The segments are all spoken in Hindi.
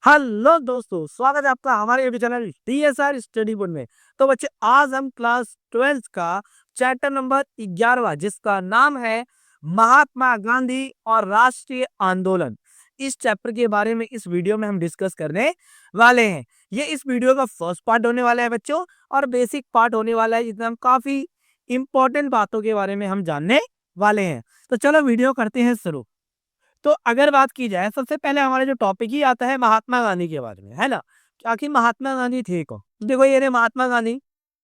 हेलो दोस्तों, स्वागत है आपका हमारे YouTube channel DSR study board में। तो बच्चे, आज हम क्लास 12 का चैप्टर नंबर 11 जिसका नाम है महात्मा गांधी और राष्ट्रीय आंदोलन, इस चैप्टर के बारे में इस वीडियो में हम डिस्कस करने वाले हैं। ये इस वीडियो का फर्स्ट पार्ट होने वाला है बच्चों, और बेसिक पार्ट होने वाला है जिसमें हम काफी इंपॉर्टेंट बातों के बारे में हम जानने वाले हैं। तो चलो वीडियो करते हैं शुरू। तो अगर बात की जाए, सबसे पहले हमारे जो टॉपिक ही आता है महात्मा गांधी के बारे में, है ना। कि आखिर महात्मा गांधी थे कौन? देखो, ये रहे महात्मा गांधी,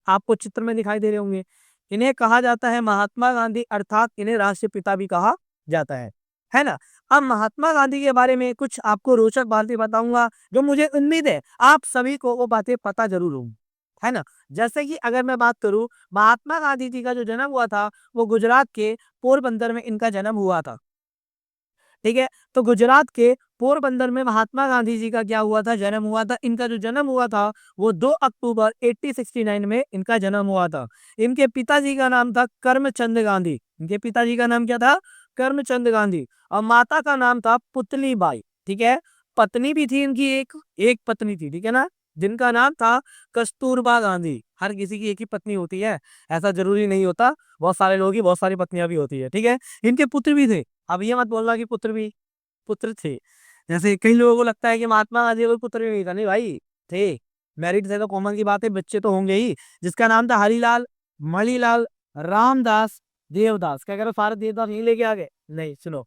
आपको चित्र में दिखाई दे रहे होंगे। इन्हें कहा जाता है महात्मा गांधी, अर्थात इन्हें राष्ट्रपिता भी कहा जाता है ना। अब महात्मा गांधी के बारे में कुछ आपको रोचक बातें बताऊंगा, जो मुझे उम्मीद है आप सभी को वो बातें पता जरूर होंगी, है ना। जैसे कि अगर मैं बात करूं, महात्मा गांधी जी का जो जन्म हुआ था वो गुजरात के पोरबंदर में इनका जन्म हुआ था। ठीक है, तो गुजरात के पोरबंदर में महात्मा गांधी जी का क्या हुआ था, जन्म हुआ था। इनका जो जन्म हुआ था वो 2 अक्टूबर 1869 में इनका जन्म हुआ था। इनके पिताजी का नाम था करमचंद गांधी। इनके पिताजी का नाम क्या था? करमचंद गांधी। और माता का नाम था पुतली बाई। ठीक है, पत्नी भी थी इनकी, एक पत्नी थी, ठीक है ना, जिनका नाम था कस्तूरबा गांधी। हर किसी की एक ही पत्नी होती है, ऐसा जरूरी नहीं होता। बहुत सारे लोग ही बहुत सारी पत्नियां भी होती है, ठीक है। इनके पुत्र भी थे। अब ये मत बोलना कि पुत्र थे। जैसे कई लोगों को लगता है कि महात्मा गांधी कोई पुत्र भी नहीं था। नहीं भाई, थे। मैरिड थे तो कॉमन की बात है, बच्चे तो होंगे ही। जिसका नाम था हरिलाल, मणिलाल, रामदास, देवदास। क्या कह रहे हो, सारे देवदास यहीं लेके आ गए? नहीं, सुनो।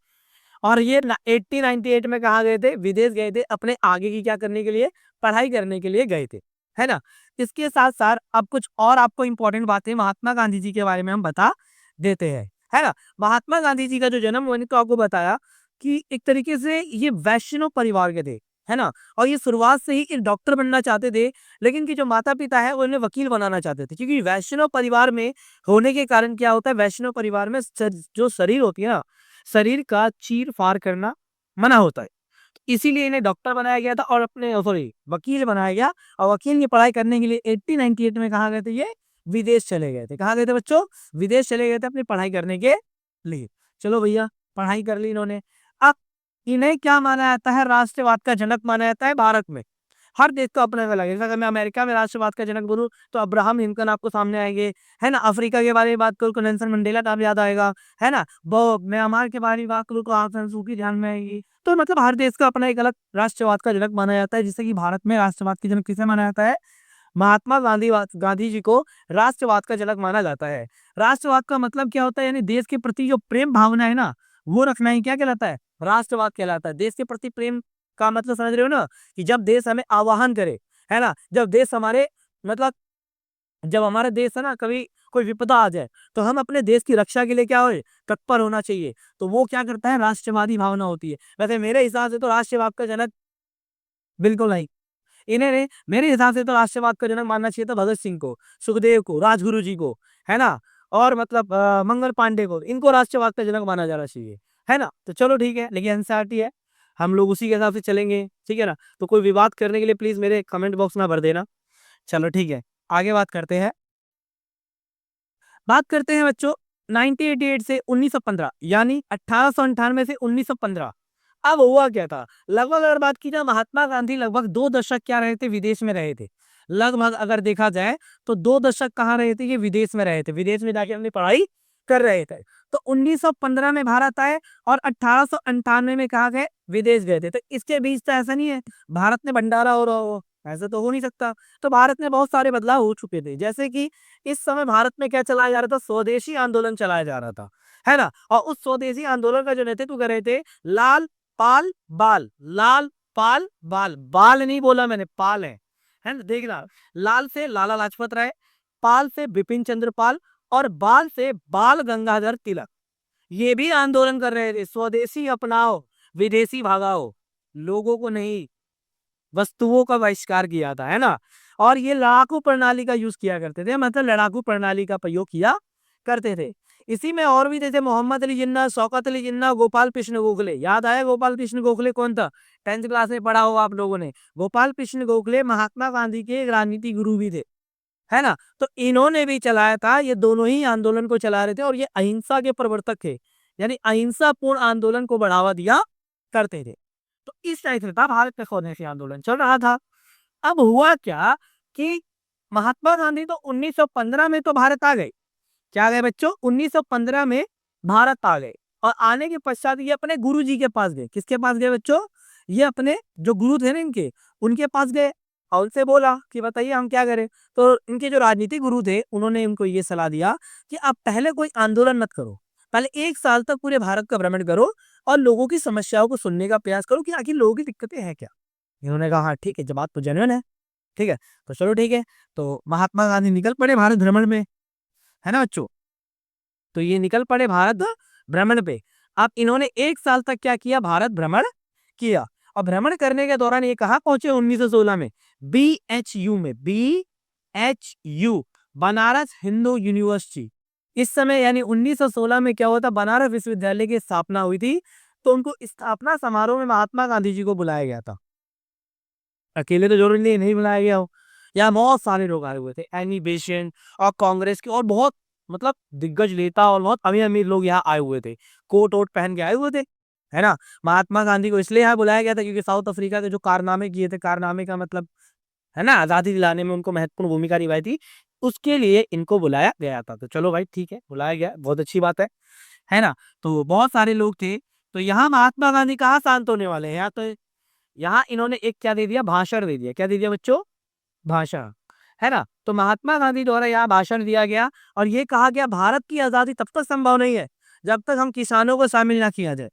और ये 1898 में कहा गए थे, विदेश गए थे, अपने आगे की क्या करने के लिए, पढ़ाई करने के लिए गए थे, है ना। इसके साथ साथ अब कुछ और आपको इंपॉर्टेंट बातें महात्मा गांधी जी के बारे में हम बता देते हैं, है ना। महात्मा गांधी जी का जो जन्म, मैंने तो आपको बताया कि एक तरीके से ये वैष्णव परिवार के थे, है ना। और ये शुरुआत से ही एक डॉक्टर बनना चाहते थे, लेकिन कि जो माता पिता है वो इन्हें वकील बनाना चाहते थे। क्योंकि वैष्णव परिवार में होने के कारण क्या होता है, वैष्णव परिवार में जो शरीर होती है ना, शरीर का चीर फाड़ करना मना होता है। इसीलिए इन्हें डॉक्टर बनाया गया था, और अपने सॉरी वकील बनाया गया। और वकील की पढ़ाई करने के लिए 1898 में कहा गए थे, ये विदेश चले गए थे। कहाँ गए थे बच्चों? विदेश चले गए थे अपनी पढ़ाई करने के लिए। चलो भैया, पढ़ाई कर ली इन्होंने। अब इन्हें क्या माना जाता है, राष्ट्रवाद का जनक माना जाता है भारत में। हर देश का अपना अलग है। जैसे अगर मैं अमेरिका में राष्ट्रवाद का जनक बोलूं तो अब्राहम लिंकन आपको सामने आएंगे, है ना। अफ्रीका के बारे में बात करूं तो नेल्सन मंडेला नाम याद आएगा, है ना। म्यांमार के बारे में बात करूं तो आंग सान सू की ध्यान में आएगी। तो मतलब हर देश का अपना एक अलग राष्ट्रवाद का जनक माना जाता है। जिससे कि भारत में राष्ट्रवाद के जनक किसे माना जाता है? महात्मा गांधी जी को राष्ट्रवाद का जनक माना जाता है। राष्ट्रवाद का मतलब क्या होता है, यानी देश के प्रति जो प्रेम भावना है ना, वो रखना ही क्या कहलाता है? राष्ट्रवाद कहलाता है। देश के प्रति प्रेम का मतलब समझ रहे हो ना, कि जब देश हमें आवाहन करे, है ना, जब देश हमारे मतलब जब हमारा देश है ना, कभी कोई विपदा आ जाए तो हम अपने देश की रक्षा के लिए क्या हो, तत्पर होना चाहिए। तो वो क्या करता है, राष्ट्रवादी भावना होती है। वैसे मेरे हिसाब से तो राष्ट्रवाद का जनक बिल्कुल नहीं। इन्हें ने मेरे हिसाब से तो राष्ट्रवाद का जनक मानना चाहिए था भगत सिंह को, सुखदेव को, राजगुरु जी को, है ना। और मतलब मंगल पांडे को, इनको राष्ट्रवाद का जनक माना जाना चाहिए, है ना। तो चलो ठीक है, लेकिन एनसीईआरटी है, हम लोग उसी के हिसाब से चलेंगे, ठीक है ना। तो कोई विवाद करने के लिए प्लीज मेरे कमेंट बॉक्स में भर देना। चलो ठीक है, आगे बात करते हैं। बात करते हैं बच्चों 1988 से 1915, यानी 1898 से 1915। अब हुआ क्या था, लगभग अगर बात की जाए, महात्मा गांधी लगभग 2 दशक क्या रहे थे, विदेश में रहे थे। लगभग अगर देखा जाए तो 2 दशक कहाँ रहे थे, ये विदेश में रहे थे, विदेश में जाके अपनी पढ़ाई कर रहे थे। तो 1915 में भारत आए, और 1898 में कहा गए, विदेश गए थे। तो इसके बीच तो ऐसा नहीं है भारत में भंडारा हो रहा हो, ऐसा तो हो नहीं सकता। तो भारत में बहुत सारे बदलाव हो चुके थे। जैसे कि इस समय भारत में क्या चलाया जा रहा था, स्वदेशी आंदोलन चलाया जा रहा था, है ना। और उस स्वदेशी आंदोलन का जो नेतृत्व कर रहे थे लाल पाल बाल, लाल पाल बाल, बाल नहीं बोला मैंने, पाल है ना, देखना। लाल से लाला लाजपत राय, पाल से बिपिन चंद्र पाल, और बाल से बाल गंगाधर तिलक। ये भी आंदोलन कर रहे थे, स्वदेशी अपनाओ, विदेशी भगाओ। लोगों को नहीं, वस्तुओं का बहिष्कार किया था, है ना। और ये लड़ाकू प्रणाली का यूज किया करते थे, मतलब लड़ाकू प्रणाली का प्रयोग किया करते थे। इसी में और भी जैसे मोहम्मद अली जिन्ना, शौकत अली जिन्ना, गोपाल कृष्ण गोखले। याद आया गोपाल कृष्ण गोखले कौन था? 10th क्लास में पढ़ा होगा आप लोगों ने। गोपाल कृष्ण गोखले महात्मा गांधी के एक राजनीति गुरु भी थे, है ना। तो इन्होंने भी चलाया था, ये दोनों ही आंदोलन को चला रहे थे, और ये अहिंसा के प्रवर्तक थे, यानी अहिंसा पूर्ण आंदोलन को बढ़ावा दिया करते थे। तो इस टाइप से था भारत में स्वदेशी आंदोलन चल रहा था। अब हुआ क्या कि महात्मा गांधी तो 1915 में तो भारत आ गए। क्या आ गए बच्चों? 1915 में भारत आ गए और आने के पश्चात ये अपने गुरु जी के पास गए। किसके पास गए बच्चों? ये अपने जो गुरु थे ना इनके, उनके पास गए और उनसे बोला कि बताइए हम क्या करें। तो इनके जो राजनीतिक गुरु थे उन्होंने इनको ये सलाह दिया कि आप पहले कोई आंदोलन मत करो, पहले 1 साल तक पूरे भारत का भ्रमण करो और लोगों की समस्याओं को सुनने का प्रयास करो कि आखिर लोगों की दिक्कतें हैं क्या। इन्होंने कहा हाँ ठीक है, जब बात तो जेन्युइन है, ठीक है, तो चलो ठीक है। तो महात्मा गांधी निकल पड़े भारत भ्रमण में, है ना बच्चों? तो ये निकल पड़े भारत भ्रमण पे। अब इन्होंने 1 साल तक क्या किया? भारत भ्रमण किया। और भ्रमण करने के दौरान ये कहा पहुंचे 1916 में? BHU में, BHU, बनारस हिंदू यूनिवर्सिटी। इस समय यानी 1916 में क्या हुआ था? बनारस विश्वविद्यालय की स्थापना हुई थी। तो उनको स्थापना समारोह में महात्मा गांधी जी को बुलाया गया था। अकेले तो जरूरी नहीं बुलाया गया हो, यहाँ बहुत सारे लोग आए हुए थे, एनी बेसेंट और कांग्रेस के और बहुत मतलब दिग्गज नेता और बहुत अमीर अमीर लोग यहाँ आए हुए थे, कोट वोट पहन के आए हुए थे, है ना। महात्मा गांधी को इसलिए यहाँ बुलाया गया था क्योंकि साउथ अफ्रीका के जो कारनामे किए थे, कारनामे का मतलब है ना आजादी दिलाने में उनको महत्वपूर्ण भूमिका निभाई थी, उसके लिए इनको बुलाया गया था। तो चलो भाई ठीक है, बुलाया गया, बहुत अच्छी बात है ना। तो बहुत सारे लोग थे। तो यहाँ महात्मा गांधी कहाँ शांत होने वाले हैं? यहाँ तो यहाँ इन्होंने एक क्या दे दिया? भाषण दे दिया। क्या दे दिया बच्चों? भाषण, है ना। तो महात्मा गांधी द्वारा यहाँ भाषण दिया गया और ये कहा गया भारत की आजादी तब तक संभव नहीं है जब तक हम किसानों को शामिल ना किया जाए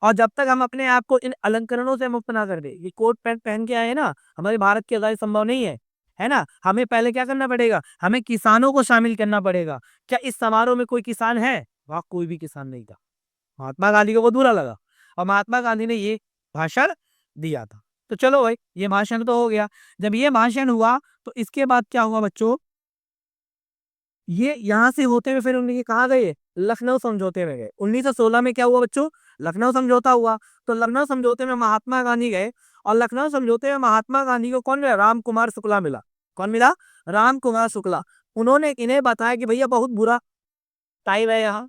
और जब तक हम अपने आप को इन अलंकरणों से मुक्त ना कर दे। ये कोट पैंट पहन के आए ना, हमारे भारत की आजादी संभव नहीं है ना। हमें पहले क्या करना पड़ेगा? हमें किसानों को शामिल करना पड़ेगा। क्या इस समारोह में कोई किसान है? वहां कोई भी किसान नहीं था। महात्मा गांधी को वो बुरा लगा और महात्मा गांधी ने ये भाषण दिया था। तो चलो भाई, ये भाषण तो हो गया। जब ये भाषण हुआ तो इसके बाद क्या हुआ बच्चों? ये यहाँ से होते हुए फिर उन्हें कहाँ गए? लखनऊ समझौते में गए। 1916 में क्या हुआ बच्चों? लखनऊ समझौता हुआ। तो लखनऊ समझौते में महात्मा गांधी गए और लखनऊ समझौते में महात्मा गांधी को कौन मिला? राम कुमार शुक्ला मिला। कौन मिला? राम कुमार शुक्ला। उन्होंने इन्हें बताया कि भैया बहुत बुरा टाइम है यहाँ,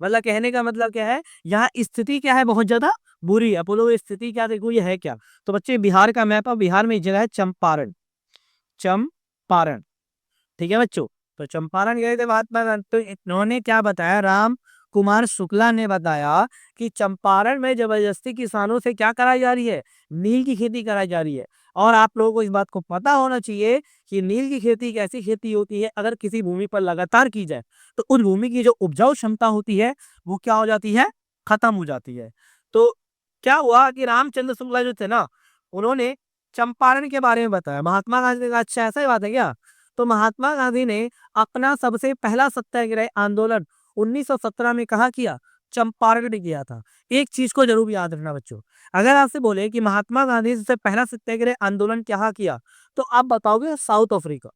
मतलब कहने का मतलब क्या है, यहाँ स्थिति क्या है? बहुत ज्यादा बुरी है। बोलो ये स्थिति क्या? देखो ये है क्या? तो बच्चे बिहार का मैप है, बिहार में एक जगह है चंपारण, चंपारण, ठीक है बच्चों। तो चंपारण गए थे महात्मा गांधी, तो इन्होंने क्या बताया? राम कुमार शुक्ला ने बताया कि चंपारण में जबरदस्ती किसानों से क्या कराई जा रही है? नील की खेती कराई जा रही है। और आप लोगों को इस बात को पता होना चाहिए कि नील की खेती एक ऐसी खेती होती है, अगर किसी भूमि पर लगातार की जाए तो उस भूमि की जो उपजाऊ क्षमता होती है वो क्या हो जाती है? खत्म हो जाती है। तो क्या हुआ कि रामचंद्र शुक्ला जो थे ना, उन्होंने चंपारण के बारे में बताया। महात्मा गांधी ने कहा अच्छा ऐसा ही बात है क्या? तो महात्मा गांधी ने अपना सबसे पहला सत्याग्रह आंदोलन 1917 में कहा किया? चंपारण में किया था। एक चीज को जरूर याद रखना बच्चों, अगर आपसे बोले कि महात्मा गांधी से पहला सत्याग्रह आंदोलन क्या किया, तो आप बताओगे साउथ अफ्रीका,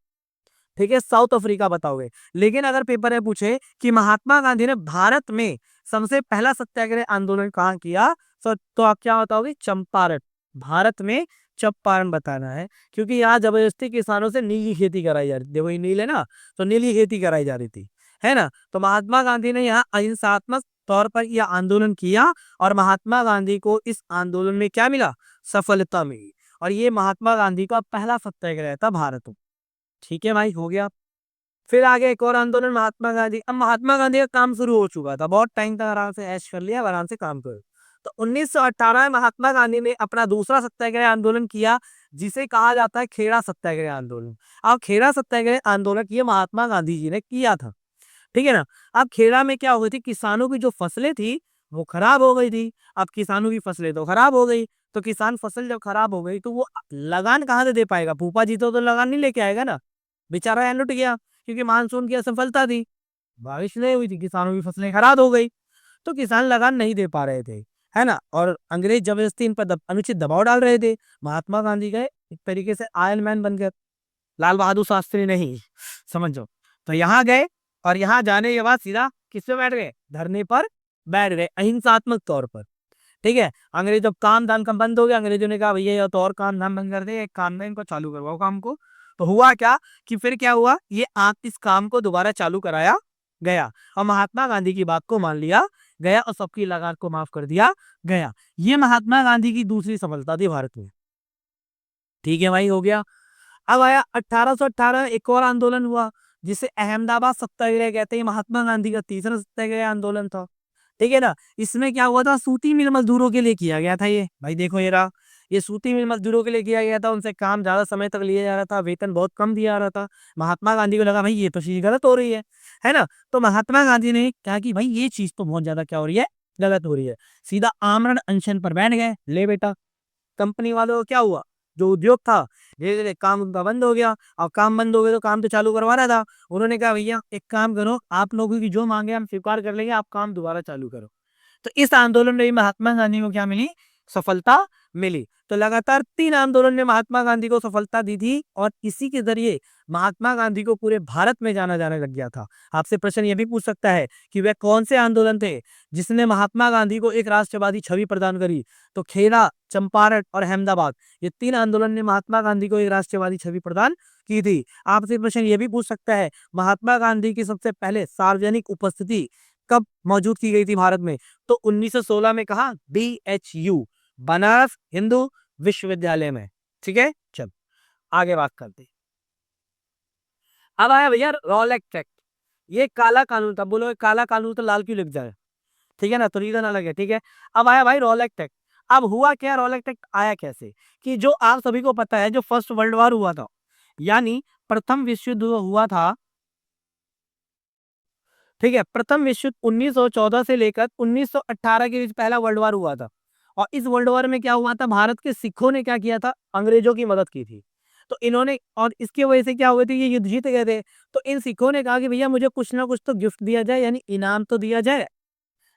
ठीक है, साउथ अफ्रीका बताओगे। लेकिन अगर पेपर में पूछे कि महात्मा गांधी ने भारत में सबसे पहला सत्याग्रह आंदोलन कहाँ किया, तो आप क्या बताओगे? चंपारण, भारत में चंपारण बताना है। क्योंकि यहाँ जबरदस्ती किसानों से नील की खेती कराई जा रही थी। देखो ये नील है ना, तो नील की खेती कराई जा रही थी, है ना। तो महात्मा गांधी ने यहाँ अहिंसात्मक तौर पर यह आंदोलन किया और महात्मा गांधी को इस आंदोलन में क्या मिला? सफलता मिली। और ये महात्मा गांधी का पहला सत्याग्रह था भारत में। ठीक है भाई, हो गया। फिर आगे एक और आंदोलन महात्मा गांधी। अब महात्मा गांधी का काम शुरू हो चुका था, बहुत टाइम तक आराम से ऐश कर लिया, आराम से काम करो। तो 1918 में महात्मा गांधी ने अपना दूसरा सत्याग्रह आंदोलन किया, जिसे कहा जाता है खेड़ा सत्याग्रह आंदोलन। अब खेड़ा सत्याग्रह आंदोलन ये महात्मा गांधी जी ने किया था, ठीक है ना। अब खेड़ा में क्या हो गई थी? किसानों की जो फसलें थी वो खराब हो गई थी। अब किसानों की फसलें तो खराब हो गई, तो किसान फसल जब खराब हो गई तो वो लगान कहाँ से दे पाएगा? फूफा जी तो लगान नहीं लेके आएगा ना, बेचारा यहाँ लुट गया। क्योंकि मानसून की असफलता थी, बारिश नहीं हुई थी, किसानों की फसलें खराब हो गई, तो किसान लगान नहीं दे पा रहे थे, है ना। और अंग्रेज जबरदस्ती इन पर अनुचित दबाव डाल रहे थे। महात्मा गांधी गए, एक तरीके से आयरन मैन बन गए, लाल बहादुर शास्त्री नहीं, समझो। तो यहाँ गए और यहाँ जाने के बाद सीधा किस पे बैठ गए? धरने पर बैठ गए, अहिंसात्मक तौर पर, ठीक है। अंग्रेज जब काम धाम का बंद हो गया, अंग्रेजों ने कहा भैया ये तो और काम धाम बंद कर दे, एक काम में इनको चालू करवाओ काम को। तो हुआ क्या कि फिर क्या हुआ? ये आप इस काम को दोबारा चालू कराया गया और महात्मा गांधी की बात को मान लिया गया और सबकी लगान को माफ कर दिया गया। ये महात्मा गांधी की दूसरी सफलता थी भारत में। ठीक है भाई, हो गया। अब आया 1818, एक और आंदोलन हुआ जिसे अहमदाबाद सत्याग्रह कहते हैं। महात्मा गांधी का तीसरा सत्याग्रह आंदोलन था। ठीक है ना। इसमें क्या हुआ था, सूती मिल मजदूरों के लिए किया गया था। ये भाई देखो, ये रहा, ये सूती मिल मजदूरों के लिए किया गया था। उनसे काम ज्यादा समय तक लिया जा रहा था, वेतन बहुत कम दिया जा रहा था। महात्मा गांधी को लगा भाई ये तो चीज गलत हो रही है ना। तो महात्मा गांधी ने कहा कि भाई ये चीज तो बहुत ज्यादा क्या हो रही है, गलत हो रही है। सीधा आमरण अनशन पर बैठ गए। ले बेटा, कंपनी वालों को क्या हुआ, जो उद्योग था धीरे धीरे काम उनका बंद हो गया। और काम बंद हो गया तो काम तो चालू करवाना था। उन्होंने कहा भैया एक काम करो, आप लोगों की जो मांगे हम स्वीकार कर लेंगे, आप काम दोबारा चालू करो। तो इस आंदोलन में भी महात्मा गांधी को क्या मिली, सफलता मिली। तो लगातार 3 आंदोलन ने महात्मा गांधी को सफलता दी थी और इसी के जरिए महात्मा गांधी को पूरे भारत में जाना जाने लग गया था। आपसे प्रश्न यह भी पूछ सकता है कि वह कौन से आंदोलन थे जिसने महात्मा गांधी को एक राष्ट्रवादी छवि प्रदान करी। तो खेड़ा, चंपारण और अहमदाबाद, ये 3 आंदोलन ने महात्मा गांधी को एक राष्ट्रवादी छवि प्रदान की थी। आपसे प्रश्न यह भी पूछ सकता है महात्मा गांधी की सबसे पहले सार्वजनिक उपस्थिति कब मौजूद की गई थी भारत में। तो 1916 में कहा, BHU, बनारस हिंदू विश्वविद्यालय में। ठीक है, चल आगे बात करते। अब आया भैया रॉलेट एक्ट। ये काला कानून था। बोलो काला कानून तो लाल क्यों लिख जाए, ठीक है ना, तो रीजन अलग है। ठीक है, अब आया भाई रॉलेट एक्ट। अब हुआ क्या, रॉलेट एक्ट आया कैसे, कि जो आप सभी को पता है जो फर्स्ट वर्ल्ड वॉर हुआ था, यानी प्रथम विश्व युद्ध हुआ था। ठीक है, प्रथम विश्व युद्ध 1914 से लेकर 1918 के बीच पहला वर्ल्ड वॉर हुआ था। और इस वर्ल्ड वॉर में क्या हुआ था, भारत के सिखों ने क्या किया था, अंग्रेजों की मदद की थी। तो इन्होंने, और इसकी वजह से क्या हुए थे, ये युद्ध जीत गए थे। तो इन सिखों ने कहा कि भैया मुझे कुछ ना कुछ तो गिफ्ट दिया जाए, यानी इनाम तो दिया जाए,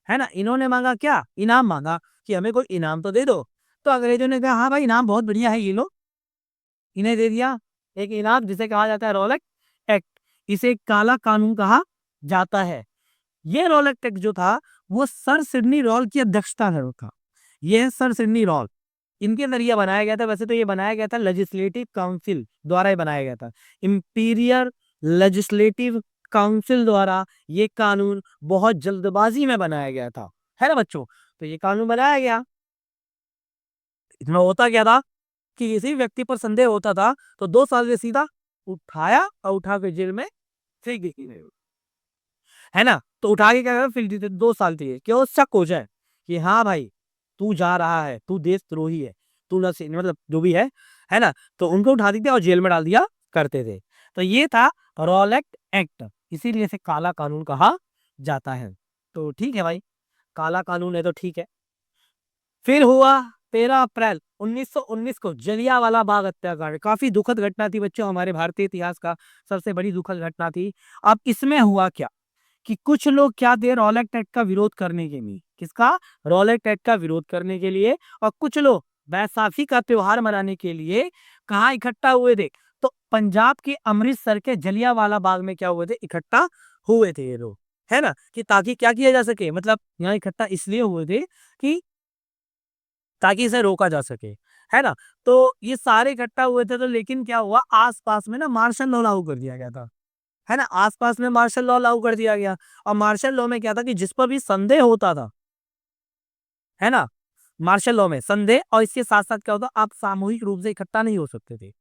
है ना। इन्होंने मांगा क्या, इनाम मांगा कि हमें कोई इनाम तो दे दो। तो अंग्रेजों ने कहा हाँ भाई इनाम बहुत बढ़िया है, ये लो। इन्हें दे दिया एक इनाम जिसे कहा जाता है रॉलेट एक्ट। इसे काला कानून कहा जाता है। ये रॉलेट एक्ट जो था वो सर सिडनी रॉल की अध्यक्षता में था। यह सर सिडनी रॉल, इनके जरिए बनाया गया था। वैसे तो ये बनाया गया था लेजिस्लेटिव काउंसिल द्वारा ही बनाया गया था। इंपीरियल लेजिस्लेटिव काउंसिल द्वारा ये कानून बहुत जल्दबाजी में बनाया गया था, है ना बच्चों। तो ये कानून बनाया गया, इसमें होता क्या था कि किसी व्यक्ति पर संदेह होता था तो 2 साल से सीधा उठाया और उठा के जेल में फेंक दी, है ना। तो उठा के क्या फेंक दी थी, 2 साल थी, क्यों, शक हो जाए कि हाँ भाई तू जा रहा है, तू देशद्रोही है, तू नशे मतलब जो भी है ना। तो उनको उठा दी थी और जेल में डाल दिया करते थे। तो ये था रॉलेट एक्ट, इसीलिए इसे काला कानून कहा जाता है। तो ठीक है भाई, काला कानून है तो ठीक है। फिर हुआ 13 अप्रैल 1919 को जलियांवाला बाग हत्याकांड। काफी दुखद घटना थी बच्चों, हमारे भारतीय इतिहास का सबसे बड़ी दुखद घटना थी। अब इसमें हुआ क्या कि कुछ लोग क्या थे, रॉलेट एक्ट का विरोध करने के लिए, किसका, रॉलेट एक्ट का विरोध करने के लिए, और कुछ लोग बैसाखी का त्योहार मनाने के लिए कहाँ इकट्ठा हुए थे। तो पंजाब के अमृतसर के जलियांवाला बाग में क्या हुए थे, इकट्ठा हुए थे ये लोग, है ना। कि ताकि क्या किया जा सके, मतलब यहाँ इकट्ठा इसलिए हुए थे कि ताकि इसे रोका जा सके, है ना। तो ये सारे इकट्ठा हुए थे। तो लेकिन क्या हुआ, आसपास में ना मार्शल लॉ लागू कर दिया गया था, है ना। आसपास में मार्शल लॉ लागू कर दिया गया। और मार्शल लॉ में क्या था कि जिस पर भी संदेह होता था, है ना, मार्शल लॉ में संदेह, और इसके साथ साथ क्या होता, आप सामूहिक रूप से इकट्ठा नहीं हो सकते थे,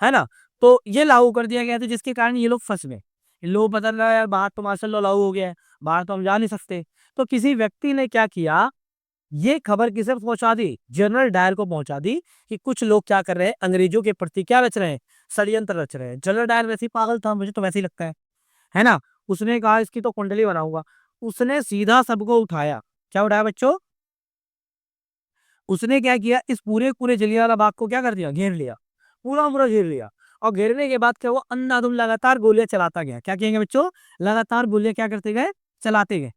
है ना। तो ये लागू कर दिया गया था, जिसके कारण ये लोग फंस गए। लोग बदल रहा है यार, बाहर तो मार्शल लॉ लागू हो गया है, बाहर तो हम जा नहीं सकते। तो किसी व्यक्ति ने क्या किया, ये खबर किसे पहुंचा दी, जनरल डायर को पहुंचा दी कि कुछ लोग क्या कर रहे हैं, अंग्रेजों के प्रति क्या रच रहे हैं, षड्यंत्र रच रहे हैं। जनरल डायर वैसे ही पागल था, मुझे तो वैसे ही लगता है ना। उसने कहा इसकी तो कुंडली बनाऊंगा। उसने सीधा सबको उठाया, क्या उठाया बच्चों, उसने क्या किया, इस पूरे पूरे जलियांवाला बाग को क्या कर दिया, घेर लिया, पूरा पूरा घेर लिया। और घेरने के बाद क्या हुआ, अंधाधुंध लगातार गोलियां चलाता गया। क्या कहेंगे बच्चों, लगातार गोलियां क्या करते गए, चलाते गए।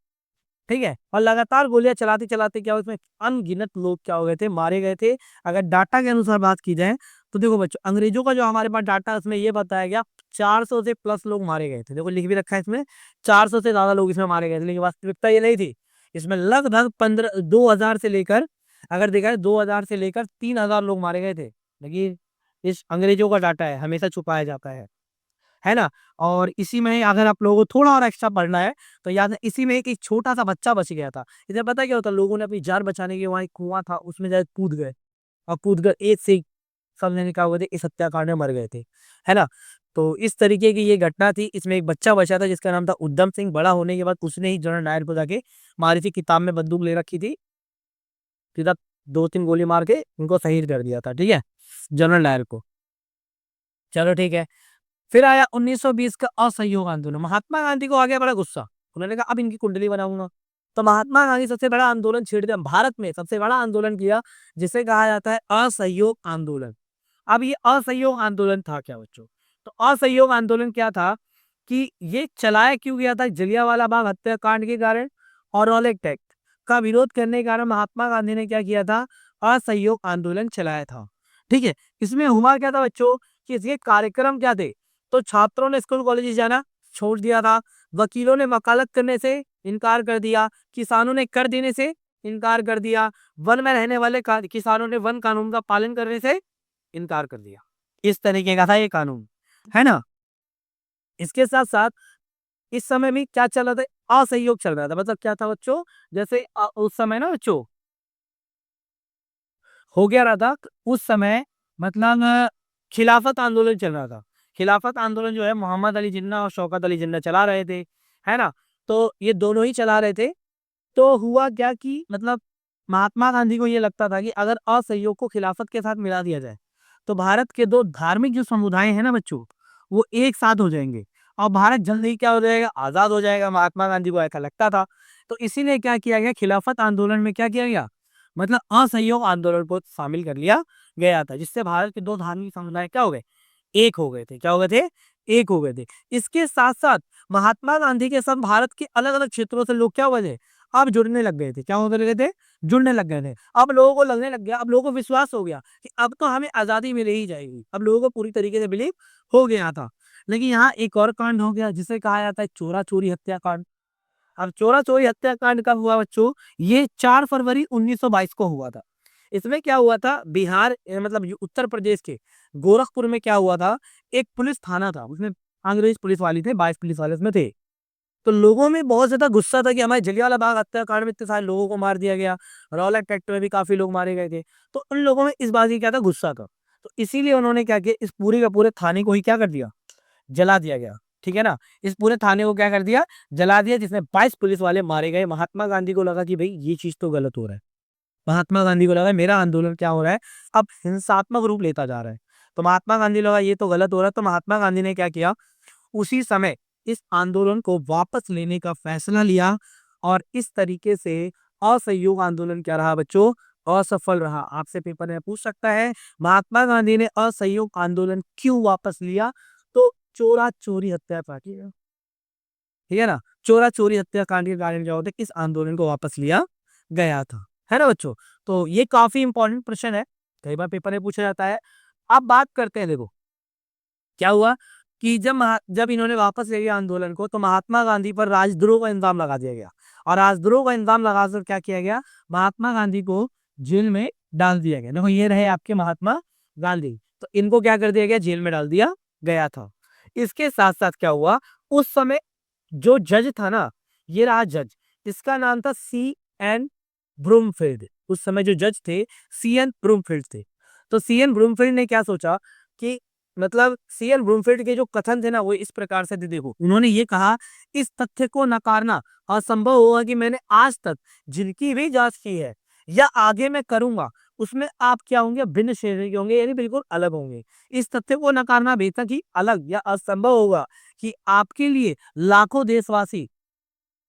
ठीक है, और लगातार गोलियां चलाते चलाते क्या हुआ, इसमें अनगिनत लोग क्या हो गए थे, मारे गए थे। अगर डाटा के अनुसार बात की जाए तो देखो बच्चों, अंग्रेजों का जो हमारे पास डाटा है उसमें ये बताया गया 400 से प्लस लोग मारे गए थे। देखो लिख भी रखा है इसमें, 400 से ज्यादा लोग इसमें मारे गए थे। लेकिन वास्तविकता ये नहीं थी। इसमें लगभग 15 2000 से लेकर, अगर देखा है 2000 से लेकर 3000 लोग मारे गए थे। लेकिन इस अंग्रेजों का डाटा है, हमेशा छुपाया जाता है। है ना। और इसी में अगर आप लोगों को थोड़ा और एक्स्ट्रा पढ़ना है तो याद है, इसी में एक छोटा सा बच्चा बच गया था। इसे पता क्या होता, लोगों ने अपनी जान बचाने के वहां एक कुआं था उसमें जाके कूद गए, और कूद कर एक से एक सब जने क्या हुए थे, इस हत्याकांड में मर गए थे, है ना। तो इस तरीके की ये घटना थी। इसमें एक बच्चा बचा था जिसका नाम था उद्यम सिंह। बड़ा होने के बाद उसने ही जनरल डायर को जाके मारी थी, किताब में बंदूक ले रखी थी, सीधा 2-3 गोली मार के उनको शहीद कर दिया था, ठीक है, जनरल डायर को। चलो ठीक है। फिर आया 1920 का असहयोग आंदोलन। महात्मा गांधी को आ गया बड़ा गुस्सा। उन्होंने कहा अब इनकी कुंडली बनाऊंगा। तो महात्मा गांधी सबसे बड़ा आंदोलन छेड़ दिया, भारत में सबसे बड़ा आंदोलन किया, जिसे कहा जाता है असहयोग आंदोलन। अब ये असहयोग आंदोलन था क्या बच्चों? तो असहयोग आंदोलन क्या था कि ये चलाया क्यों गया था? जलियांवाला बाग हत्याकांड के कारण और रॉलेट एक्ट का विरोध करने के कारण महात्मा गांधी ने क्या किया था? असहयोग आंदोलन चलाया था, ठीक है। इसमें हुआ क्या था बच्चों कि इसके कार्यक्रम क्या थे? तो छात्रों ने स्कूल कॉलेज जाना छोड़ दिया था, वकीलों ने वकालत करने से इनकार कर दिया, किसानों ने कर देने से इनकार कर दिया, वन में रहने वाले किसानों ने वन कानून का पालन करने से इनकार कर दिया। इस तरीके का था ये कानून, है ना। इसके साथ साथ इस समय में क्या चल रहा था? असहयोग चल रहा था। मतलब क्या था बच्चों, जैसे उस समय ना बच्चों हो गया रहा था उस समय, मतलब खिलाफत आंदोलन चल रहा था। खिलाफत आंदोलन जो है मोहम्मद अली जिन्ना और शौकत अली जिन्ना चला रहे थे, है ना। तो ये दोनों ही चला रहे थे। तो हुआ क्या कि मतलब महात्मा गांधी को ये लगता था कि अगर असहयोग को खिलाफत के साथ मिला दिया जाए तो भारत के दो धार्मिक जो समुदाय हैं ना बच्चों, वो एक साथ हो जाएंगे और भारत जल्द ही क्या हो जाएगा, आजाद हो जाएगा। महात्मा गांधी को ऐसा लगता था। तो इसीलिए क्या किया गया, खिलाफत आंदोलन में क्या किया गया, मतलब असहयोग आंदोलन को शामिल कर लिया गया था, जिससे भारत के दो धार्मिक समुदाय क्या हो गए, एक हो गए थे। क्या हो गए थे? एक हो गए थे। इसके साथ साथ महात्मा गांधी के साथ भारत के अलग अलग क्षेत्रों से लोग क्या हुए थे, अब जुड़ने लग गए थे। क्या होने लगे थे? जुड़ने लग गए थे। अब लोगों को लगने लग गया, अब लोगों को विश्वास हो गया कि अब तो हमें आजादी मिल ही जाएगी। अब लोगों को पूरी तरीके से बिलीव हो गया था। लेकिन यहाँ एक और कांड हो गया जिसे कहा जाता है चोरा चोरी हत्याकांड। अब चोरा चोरी हत्याकांड कब हुआ बच्चों? ये 4 फरवरी 1922 को हुआ था। इसमें क्या हुआ था, बिहार मतलब उत्तर प्रदेश के गोरखपुर में क्या हुआ था, एक पुलिस थाना था, उसमें अंग्रेज पुलिस वाले थे, 22 पुलिस वाले उसमें थे। तो लोगों में बहुत ज्यादा गुस्सा था कि हमारे जलियांवाला बाग हत्याकांड में इतने सारे लोगों को मार दिया गया, रॉलेट एक्ट में भी काफी लोग मारे गए थे। तो उन लोगों में इस बात की क्या था, गुस्सा था। तो इसीलिए उन्होंने क्या किया, इस पूरे का पूरे थाने को ही क्या कर दिया, जला दिया गया, ठीक है ना। इस पूरे थाने को क्या कर दिया, जला दिया, जिसमें 22 पुलिस वाले मारे गए। महात्मा गांधी को लगा कि भाई ये चीज तो गलत हो रहा है। महात्मा गांधी को लगा मेरा आंदोलन क्या हो रहा है, अब हिंसात्मक रूप लेता जा रहा है। तो महात्मा गांधी लगा ये तो गलत हो रहा है। तो महात्मा गांधी ने क्या किया, उसी समय इस आंदोलन को वापस लेने का फैसला लिया, और इस तरीके से असहयोग आंदोलन क्या रहा बच्चों, असफल रहा। आपसे पेपर में पूछ सकता है महात्मा गांधी ने असहयोग आंदोलन क्यों वापस लिया? तो चोरा चोरी हत्याकांड, ठीक है ना, चोरा चोरी हत्याकांड के कारण क्या होता है, इस आंदोलन को वापस लिया गया था, है ना बच्चों। तो ये काफी इंपॉर्टेंट प्रश्न है, कई बार पेपर में पूछा जाता है। अब बात करते हैं, देखो क्या हुआ कि जब इन्होंने वापस ले लिया आंदोलन को, तो महात्मा गांधी पर राजद्रोह का इल्जाम लगा दिया गया। और राजद्रोह का इल्जाम लगाकर क्या किया गया, महात्मा गांधी को जेल में डाल दिया गया। देखो ये रहे आपके महात्मा गांधी, तो इनको क्या कर दिया गया, जेल में डाल दिया गया था। इसके साथ साथ क्या हुआ, उस समय जो जज था ना, ये रहा जज, इसका नाम था C.N. ब्रूमफील्ड। उस समय जो जज थे C.N. ब्रूमफील्ड थे। तो C.N. ब्रूमफील्ड ने क्या सोचा कि मतलब C.N. ब्रूमफील्ड के जो कथन थे ना, वो इस प्रकार से थे। देखो उन्होंने ये कहा, इस तथ्य को नकारना असंभव होगा कि मैंने आज तक जिनकी भी जांच की है या आगे मैं करूंगा, उसमें आप क्या होंगे, भिन्न श्रेणी के होंगे, यानी बिल्कुल अलग होंगे। इस तथ्य को नकारना बेतक ही अलग या असंभव होगा कि आपके लिए लाखों देशवासी,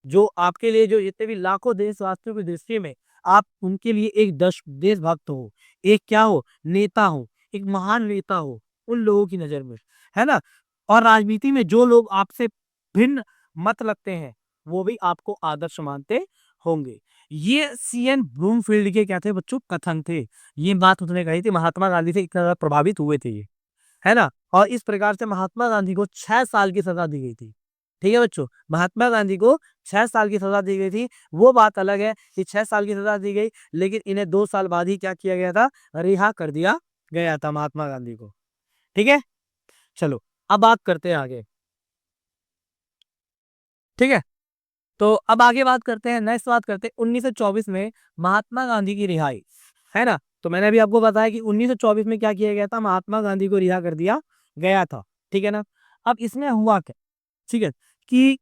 जो आपके लिए जो जितने भी लाखों देशवासियों की दृष्टि में आप उनके लिए एक देशभक्त हो, एक क्या हो, नेता हो, एक महान नेता हो उन लोगों की नजर में, है ना। और राजनीति में जो लोग आपसे भिन्न मत रखते हैं, वो भी आपको आदर्श मानते होंगे। ये C.N. ब्रूमफील्ड के क्या थे बच्चों, कथन थे। ये बात उसने कही थी, महात्मा गांधी से इतना ज्यादा प्रभावित हुए थे ये, है ना। और इस प्रकार से महात्मा गांधी को 6 साल की सजा दी गई थी, ठीक है बच्चों। महात्मा गांधी को 6 साल की सजा दी गई थी। वो बात अलग है कि 6 साल की सजा दी गई, लेकिन इन्हें 2 साल बाद ही क्या किया गया था, रिहा कर दिया गया था महात्मा गांधी को, ठीक है। चलो अब बात करते हैं आगे। ठीक है। तो अब आगे बात करते हैं, नेक्स्ट बात करते हैं 1924 में महात्मा गांधी की रिहाई, है ना। तो मैंने अभी आपको बताया कि 1924 में क्या किया गया था, महात्मा गांधी को रिहा कर दिया गया था, ठीक है ना। अब इसमें हुआ क्या, ठीक है, कि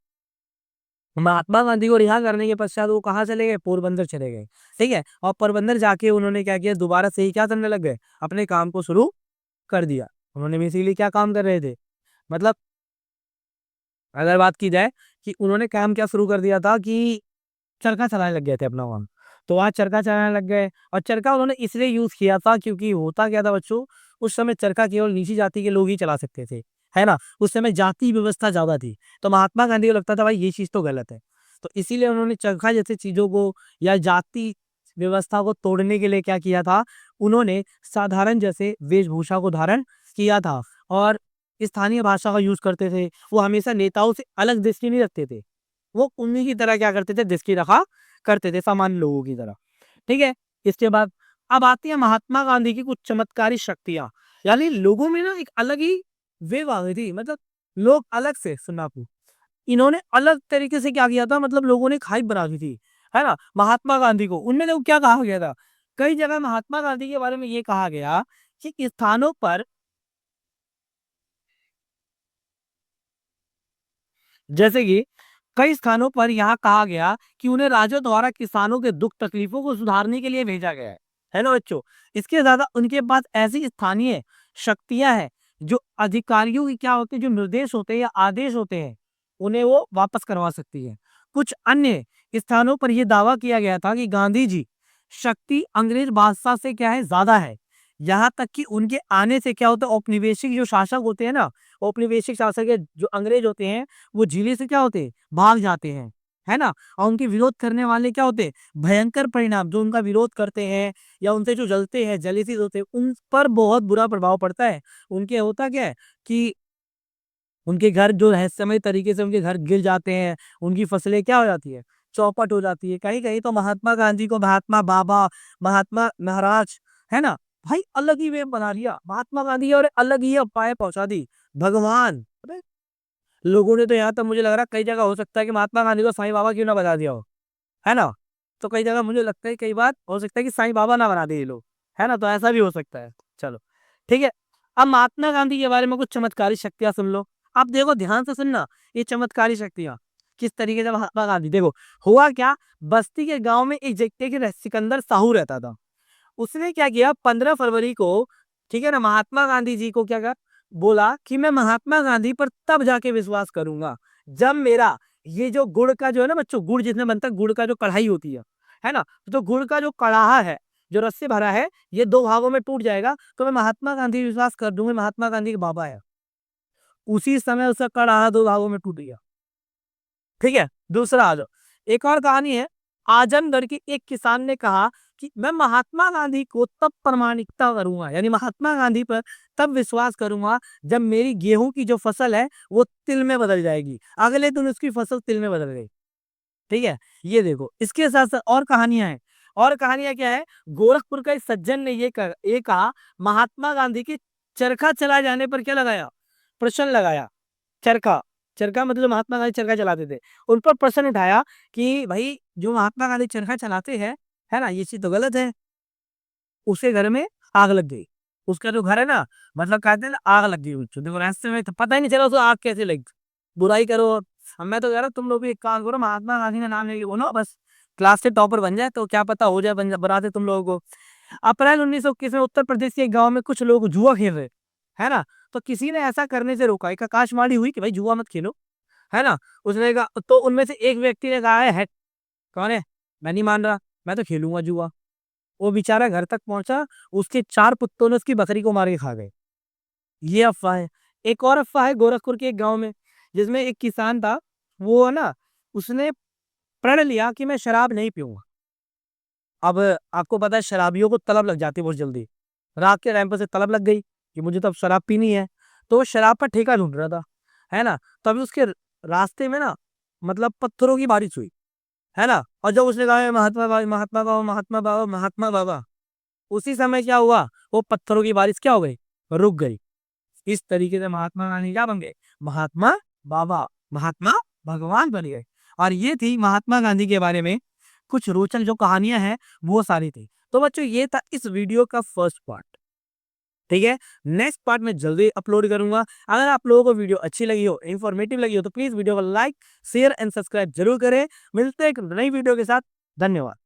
महात्मा गांधी को रिहा करने के पश्चात वो कहाँ चले गए, पोरबंदर चले गए, ठीक है। और पोरबंदर जाके उन्होंने क्या किया, दोबारा से ही क्या करने लग गए, अपने काम को शुरू कर दिया। उन्होंने बेसिकली क्या काम कर रहे थे, मतलब अगर बात की जाए कि उन्होंने काम क्या शुरू कर दिया था कि चरखा चलाने लग गए थे अपना वहाँ। तो वहाँ चरखा चलाने लग गए, और चरखा उन्होंने इसलिए यूज़ किया था क्योंकि होता क्या था बच्चों, उस समय चरखा केवल नीची जाति के लोग ही चला सकते थे, है ना? उस समय जाति व्यवस्था ज़्यादा थी। तो महात्मा गांधी को लगता था भाई ये चीज़ तो गलत है। तो इसीलिए उन्होंने चरखा जैसी चीज़ों को या जाति व्यवस्था को तोड़ने के लिए क्या किया था, उन्होंने साधारण जैसे वेशभूषा को धारण किया था और स्थानीय भाषा का यूज़ करते थे। वो हमेशा नेताओं से अलग दृष्टि नहीं रखते थे। वो उन्हीं की तरह क्या करते थे, दृष्टि रखा करते थे, सामान्य लोगों की तरह, ठीक है। इसके बाद अब आती है महात्मा गांधी की कुछ चमत्कारी शक्तियां, यानी लोगों में ना एक अलग ही वेव आ गई थी, मतलब लोग अलग से सुनना आपको, इन्होंने अलग तरीके से क्या किया था, मतलब लोगों ने खाई बना दी थी, है ना, महात्मा गांधी को। उनमें देखो क्या कहा गया था, कई जगह महात्मा गांधी के बारे में ये कहा गया कि स्थानों पर, जैसे कि कई स्थानों पर यहाँ कहा गया कि उन्हें राजा द्वारा किसानों के दुख तकलीफों को सुधारने के लिए भेजा गया है ना बच्चों। इसके ज्यादा उनके पास ऐसी स्थानीय शक्तियां हैं जो अधिकारियों की क्या होते हैं, जो निर्देश होते हैं या आदेश होते हैं, उन्हें वो वापस करवा सकती है। कुछ अन्य स्थानों पर यह दावा किया गया था कि गांधी जी शक्ति अंग्रेज बादशाह से क्या है, ज्यादा है। यहाँ तक कि उनके आने से क्या होता है, औपनिवेशिक जो शासक होते हैं ना, औपनिवेशिक शासक है जो अंग्रेज होते हैं, वो जिले से क्या होते हैं, भाग जाते हैं, है ना। और उनके विरोध करने वाले क्या होते हैं, भयंकर परिणाम, जो उनका विरोध करते हैं या उनसे जो जलते हैं, जलीसी होते हैं, उन पर बहुत बुरा प्रभाव पड़ता है। उनके होता क्या है कि उनके घर जो रहस्यमय तरीके से उनके घर गिर जाते हैं, उनकी फसलें क्या हो जाती है, चौपट हो जाती है। कहीं कहीं तो महात्मा गांधी को महात्मा बाबा, महात्मा महाराज, है ना, भाई अलग ही वे बना लिया महात्मा गांधी, और अलग ही अपाय पहुंचा दी, भगवान। अबे, लोगों ने तो यहाँ तक मुझे लग रहा है कई जगह हो सकता है कि महात्मा गांधी को साईं बाबा क्यों ना बता दिया हो, है ना। तो कई जगह मुझे लगता है कई बार हो सकता है कि साईं बाबा ना बना दे ये लोग, है ना, तो ऐसा भी हो सकता है। चलो ठीक है। अब महात्मा गांधी के बारे में कुछ चमत्कारी शक्तियां सुन लो। आप देखो ध्यान से सुनना, ये चमत्कारी शक्तियां किस तरीके से महात्मा गांधी, देखो हुआ क्या, बस्ती के गांव में एक जगह के सिकंदर साहू रहता था। उसने क्या किया, 15 फरवरी को, ठीक है ना, महात्मा गांधी जी को क्या कर बोला कि मैं महात्मा गांधी पर तब जाके विश्वास करूंगा जब मेरा ये जो गुड़ का जो है ना बच्चों, गुड़ जिसमें बनता है, गुड़ का जो कढ़ाई होती है ना, तो गुड़ का जो कड़ाहा है, जो रस्से भरा है, ये दो भागों में टूट जाएगा, तो मैं महात्मा गांधी विश्वास कर दूंगा, महात्मा गांधी के बाबा है। उसी समय उसका कड़ाहा दो भागों में टूट गया, ठीक है। दूसरा आ जाओ, एक और कहानी है। आजमगढ़ के एक किसान ने कहा कि मैं महात्मा गांधी को तब प्रमाणिकता करूंगा, यानी महात्मा गांधी पर तब विश्वास करूंगा जब मेरी गेहूं की जो फसल है वो तिल में बदल जाएगी। अगले दिन उसकी फसल तिल में बदल गई, ठीक है। ये देखो, इसके साथ साथ और कहानियां हैं। और कहानियां क्या है, गोरखपुर का एक सज्जन ने ये कहा, महात्मा गांधी के चरखा चलाए जाने पर क्या लगाया, प्रश्न लगाया। चरखा, चरखा मतलब महात्मा गांधी चरखा चलाते थे, उन पर प्रश्न उठाया कि भाई जो महात्मा गांधी चरखा चलाते हैं, है ना, ये चीज तो गलत है। उसके घर में आग लग गई, उसका जो घर है ना, मतलब कहते हैं ना आग लग गई उसको। देखो रास्ते में तो पता ही नहीं चला उसको आग कैसे लगी। बुराई करो, मैं तो कह रहा हूँ तुम लोग भी एक काम करो, महात्मा गांधी का नाम लेके बोलो बस, क्लास से टॉपर बन जाए तो क्या पता हो जाए, बनाते तुम लोगों को। अप्रैल 1921 में उत्तर प्रदेश के एक गांव में कुछ लोग जुआ खेल रहे, है ना, तो किसी ने ऐसा करने से रोका, एक आकाशवाणी हुई कि भाई जुआ मत खेलो, है ना। उसने कहा, तो उनमें से एक व्यक्ति ने कहा है कौन है, मैं नहीं मान रहा, मैं तो खेलूंगा जुआ। वो बेचारा घर तक पहुंचा, उसके 4 कुत्तों ने उसकी बकरी को मार के खा गए। ये अफवाह है। एक और अफवाह है गोरखपुर के एक गांव में, जिसमें एक किसान था, वो है ना, उसने प्रण लिया कि मैं शराब नहीं पीऊंगा। अब आपको पता है शराबियों को तलब लग जाती है बहुत जल्दी, रात के टाइम पर से तलब लग गई कि मुझे तो अब शराब पीनी है। तो वो शराब पर ठेका ढूंढ रहा था, है ना। तभी उसके रास्ते में ना, मतलब पत्थरों की बारिश हुई, है ना। और जब उसने कहा महात्मा बाबा, महात्मा बाबा, महात्मा बाबा, महात्मा बाबा, उसी समय क्या हुआ, वो पत्थरों की बारिश क्या हो गई, रुक गई। इस तरीके से महात्मा गांधी क्या बन गए, महात्मा बाबा, महात्मा भगवान बन गए। और ये थी महात्मा गांधी के बारे में कुछ रोचक जो कहानियां हैं वो सारी थी। तो बच्चों ये था इस वीडियो का फर्स्ट पार्ट। ठीक है, नेक्स्ट पार्ट में जल्दी अपलोड करूंगा। अगर आप लोगों को वीडियो अच्छी लगी हो, इंफॉर्मेटिव लगी हो, तो प्लीज वीडियो को लाइक, शेयर एंड सब्सक्राइब जरूर करें। मिलते हैं एक नई वीडियो के साथ। धन्यवाद।